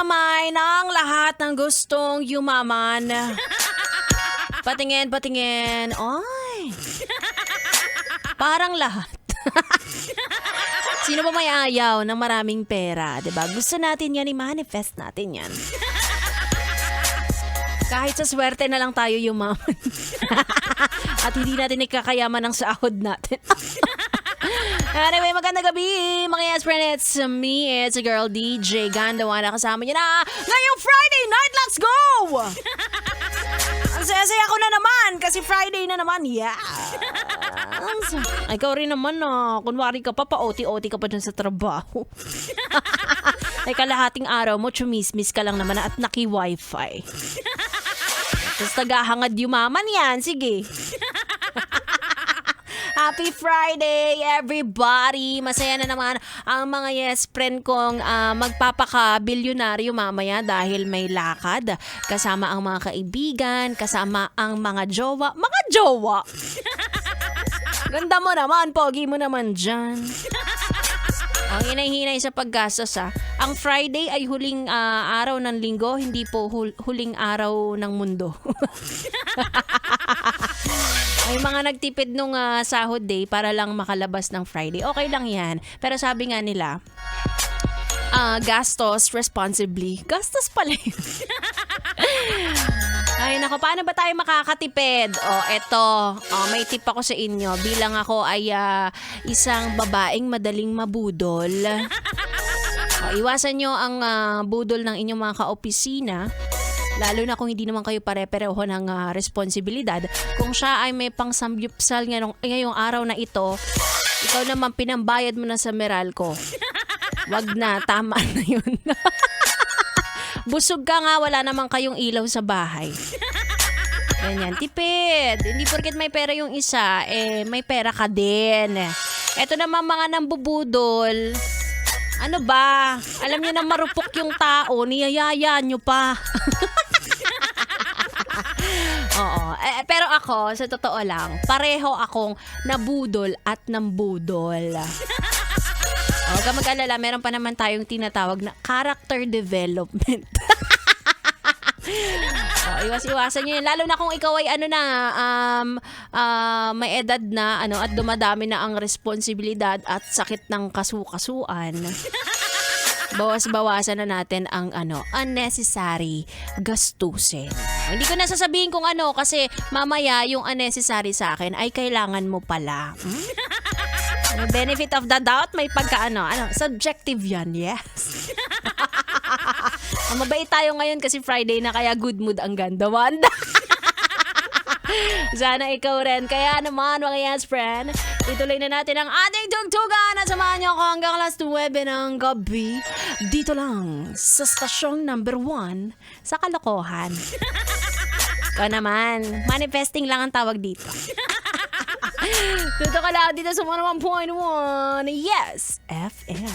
kamay ng lahat ng gustong yumaman. Patingin, patingin. Ay. Parang lahat. Sino ba may ayaw ng maraming pera, 'di ba? Gusto natin 'yan, i-manifest natin 'yan. Kahit sa swerte na lang tayo yumaman. At hindi natin ikakayaman ng sahod natin. Anyway, magandang gabi, mga yes friend. It's me, it's a girl, DJ Gandawa. Nakasama niyo na ngayong Friday night. Let's go! Ang saya-saya ko na naman kasi Friday na naman. Yeah! Ikaw rin naman kunwari ka pa-OT-OT ka pa dun sa trabaho. Ay kalahating araw mo, chumismis ka lang naman at naki-wifi. Tapos tagahangad yumaman yan. Sige. Happy Friday, everybody! Masaya na naman ang mga yes friend kong magpapaka-bilyonaryo mamaya dahil may lakad. Kasama ang mga kaibigan, kasama ang mga jowa. Mga jowa! Ganda mo naman, pogi mo naman dyan. Ang hinay-hinay sa paggastos Ang Friday ay huling araw ng linggo, hindi po huling araw ng mundo. May mga nagtipid nung sahod day para lang makalabas ng Friday. Okay lang yan. Pero sabi nga nila, gastos responsibly. Gastos pala yun. Ay nako, paano ba tayo makakatipid? Eto, may tip ako sa inyo. Bilang ako ay isang babaeng madaling mabudol. Iwasan nyo ang budol ng inyong mga kaopisina. Lalo na kung hindi naman kayo pare-pareho ng responsibilidad. Kung siya ay may pangsamgyupsal ngayong araw na ito, ikaw naman pinambayad mo na sa Meralco. Wag na, tama na yun. Busog ka nga, wala naman kayong ilaw sa bahay. Ganyan, tipid. Hindi porket may pera yung isa, may pera ka din. Eto naman mga nambubudol. Ano ba? Alam niyo na marupok yung tao, niyayaya nyo pa. Oo. Pero ako, sa totoo lang, pareho akong nabudol at nambudol. Huwag ka mag-alala, meron pa naman tayong tinatawag na character development. Iwas-iwasan nyo yun. Lalo na kung ikaw ay may edad na at dumadami na ang responsibilidad at sakit ng kasukasuan. Bawas-bawasan na natin ang unnecessary gastusin. Hindi ko na sasabihin kung kasi mamaya yung unnecessary sa akin ay kailangan mo pala. Benefit of the doubt, may pagka subjective yan, yes. Mabait tayo ngayon kasi Friday na kaya good mood ang Gandawanda. Sana ikaw rin. Kaya naman mga yes friend, ituloy na natin ang ating tugtugan at samahan niyo ako hanggang alas 9 ng gabi. Dito lang sa stasyong number 1 sa Kalokohan. Ikaw naman, manifesting lang ang tawag dito. Dito ka lang dito sa 101.1 Yes FM.